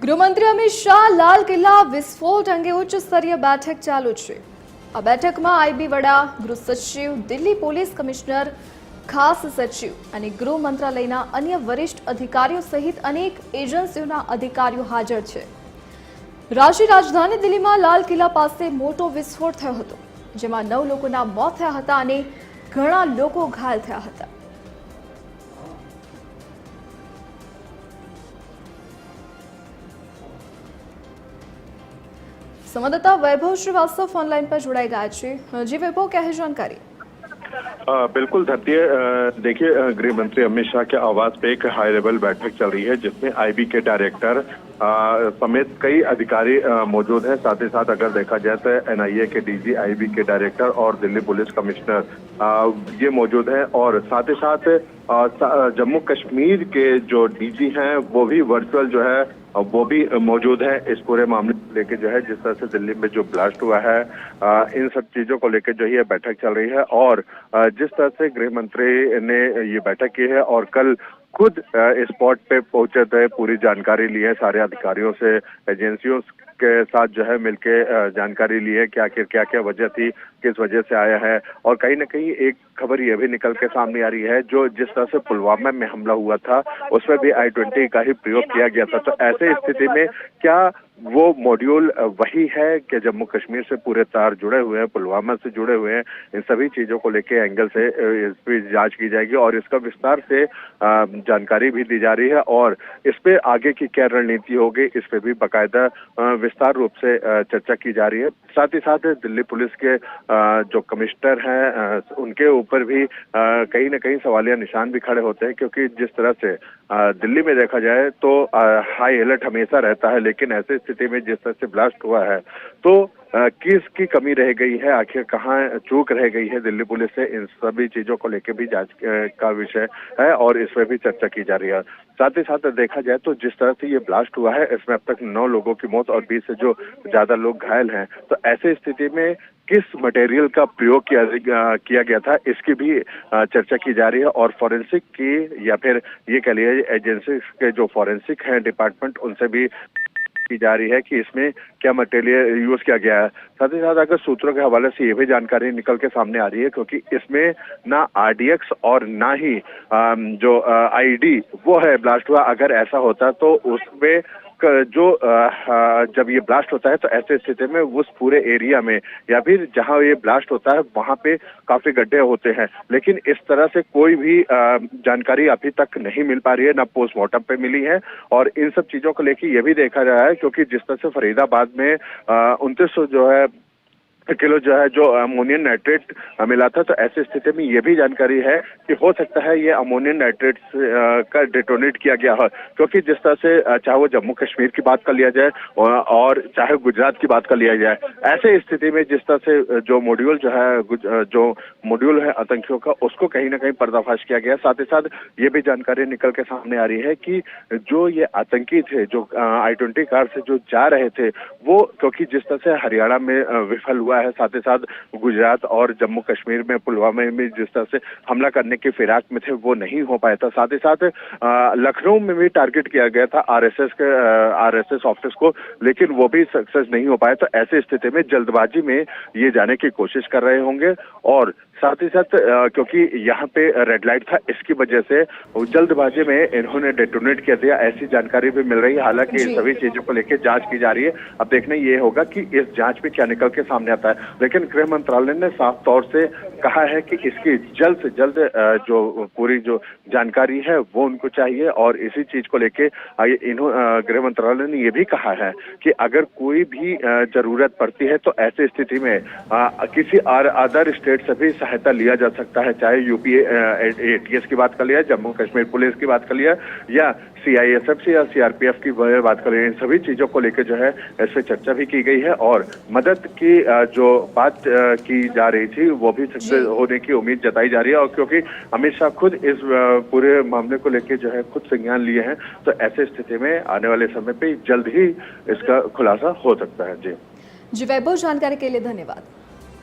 ગૃહમંત્રી અમિત શાહ લાલ કિલ્લા વિસ્ફોટ અંગે ઉચ્ચ સ્તરીય બેઠક ચાલુ છે। આ બેઠકમાં આઈબી વડા, ગૃહ સચિવ, દિલ્હી પોલીસ કમિશનર, ખાસ સચિવ અને ગૃહ મંત્રાલયના અન્ય વરિષ્ઠ અધિકારીઓ સહિત અનેક એજન્સીઓના અધિકારીઓ હાજર છે। રાષ્ટ્રીય રાજધાની દિલ્હીમાં લાલ કિલ્લા પાસે મોટો વિસ્ફોટ થયો હતો, જેમાં 9 લોકોના મોત થયા હતા અને ઘણા લોકો ઘાયલ થયા હતા। संवाददाता वैभव श्रीवास्तव ऑनलाइन पर जुड़ाई गया है। जी वैभव, क्या है जानकारी? बिल्कुल धरती है। देखिए, गृह मंत्री अमित शाह के आवास पे एक हाई लेवल बैठक चल रही है, जिसमें आईबी के डायरेक्टर समेत कई अधिकारी मौजूद हैं। साथ ही साथ अगर देखा जाए तो एनआईए के डीजी, आईबी के डायरेक्टर और दिल्ली पुलिस कमिश्नर ये मौजूद हैं। और साथ ही साथ जम्मू कश्मीर के जो डीजी हैं वो भी वर्चुअल जो है वो भी मौजूद है। इस पूरे मामले को लेकर जो है, जिस तरह से दिल्ली में जो ब्लास्ट हुआ है, इन सब चीजों को लेकर जो है बैठक चल रही है। और जिस तरह से गृह मंत्री ने ये बैठक की है और कल खुद स्पॉट पे पहुंचे थे, पूरी जानकारी ली है सारे अधिकारियों से, एजेंसियों के साथ जो है मिलके जानकारी ली है कि आखिर क्या क्या वजह थी, किस वजह से आया है। और कहीं ना कहीं एक खबर ये भी निकल के सामने आ रही है, जो जिस तरह से पुलवामा में हमला हुआ था उसमें भी I-20 का ही प्रयोग किया गया था। तो ऐसे स्थिति में क्या वो मॉड्यूल वही है कि जम्मू कश्मीर से पूरे तार जुड़े हुए हैं, पुलवामा से जुड़े हुए हैं? इन सभी चीजों को लेके एंगल से इस पर जांच की जाएगी और इसका विस्तार से जानकारी भी दी जा रही है। और इस पे आगे की क्या रणनीति होगी, इस पे भी बाकायदा विस्तार रूप से चर्चा की जा रही है। साथ ही साथ दिल्ली पुलिस के जो कमिश्नर हैं उनके ऊपर भी कहीं ना कहीं सवालिया निशान भी खड़े होते हैं, क्योंकि जिस तरह से दिल्ली में देखा जाए तो हाई अलर्ट हमेशा रहता है, लेकिन ऐसे स्थिति में जिस तरह से ब्लास्ट हुआ है तो किसकी कमी रह गई है, आखिर कहाँ चूक रह गई है दिल्ली पुलिस से, इन सभी चीजों को लेकर भी जांच का विषय है और इस पर भी चर्चा की जा रही है। साथ ही साथ देखा जाए तो जिस तरह से ये ब्लास्ट हुआ है, इसमें अब तक 9 लोगों की मौत और 20 से जो ज्यादा लोग घायल हैं। तो ऐसे स्थिति में किस मटेरियल का प्रयोग किया गया था, इसकी भी चर्चा की जा रही है। और फॉरेंसिक की या फिर ये कह लिए एजेंसी के जो फॉरेंसिक है डिपार्टमेंट, उनसे भी की जा रही है कि इसमें क्या मटेरियल यूज किया गया है। साथ ही साथ अगर सूत्रों के हवाले से ये भी जानकारी निकल के सामने आ रही है, क्योंकि इसमें ना RDX और ना ही जो ID वो है ब्लास्ट हुआ। अगर ऐसा होता तो उसमें जो जब ये ब्लास्ट होता है तो ऐसे स्थिति में उस पूरे एरिया में या फिर जहां ये ब्लास्ट होता है वहां पे काफी गड्ढे होते हैं, लेकिन इस तरह से कोई भी जानकारी अभी तक नहीं मिल पा रही है, ना पोस्टमार्टम पे मिली है। और इन सब चीजों को लेकर ये भी देखा जा रहा है, क्योंकि जिस तरह से फरीदाबाद में 2900 जो है किलो जो है जो अमोनियम नाइट्रेट मिला था, तो ऐसी स्थिति में ये भी जानकारी है कि हो सकता है ये अमोनियम नाइट्रेट का डिटोनेट किया गया हो। क्योंकि जिस तरह से चाहे वो जम्मू कश्मीर की बात कर लिया जाए और चाहे गुजरात की बात कर लिया जाए, ऐसे स्थिति में जिस तरह से जो मॉड्यूल जो है जो मॉड्यूल है आतंकियों का, उसको कहीं ना कहीं पर्दाफाश किया गया। साथ ही साथ ये भी जानकारी निकल के सामने आ रही है कि जो ये आतंकी थे, जो I-20 कार से जो जा रहे थे, वो क्योंकि जिस तरह से हरियाणा में विफल हुआ है, साथ ही साथ गुजरात और जम्मू कश्मीर में पुलवामा में जिस तरह से हमला करने की फिराक में थे वो नहीं हो पाया था। साथ ही साथ लखनऊ में भी टारगेट किया गया था आरएसएस ऑफिस को, लेकिन वो भी सक्सेस नहीं हो पाया। तो ऐसी स्थिति में जल्दबाजी में ये जाने की कोशिश कर रहे होंगे। और साथ ही साथ क्योंकि यहाँ पे रेड लाइट था, इसकी वजह से जल्दबाजी में इन्होंने डेटोनेट किया दिया, ऐसी जानकारी भी मिल रही है। हालांकि इन सभी चीजों को लेकर जांच की जा रही है। अब देखना ये होगा कि इस जांच में क्या निकल के सामने आता है। लेकिन गृह मंत्रालय ने साफ तौर से कहा है कि इसकी जल्द से जल्द जो पूरी जो जानकारी है वो उनको चाहिए। और इसी चीज को लेके गृह मंत्रालय ने ये भी कहा है कि अगर कोई भी जरूरत पड़ती है तो ऐसी स्थिति में किसी अदर स्टेट से भी सहायता लिया जा सकता है, चाहे यूपी ATS की बात कर लिया, जम्मू कश्मीर पुलिस की बात कर लिया, या CISF से या CRPF की बात कर लिया। इन सभी चीजों को लेकर जो है इस पे चर्चा भी की गई है और मदद की जो बात की जा रही थी वो भी सक्सेस होने की उम्मीद जताई जा रही है। और क्योंकि अमित शाह खुद इस पूरे मामले को लेकर जो है खुद संज्ञान लिए हैं, तो ऐसे स्थिति में आने वाले समय पे जल्द ही इसका खुलासा हो सकता है। जी वैभव, जानकारी के लिए धन्यवाद।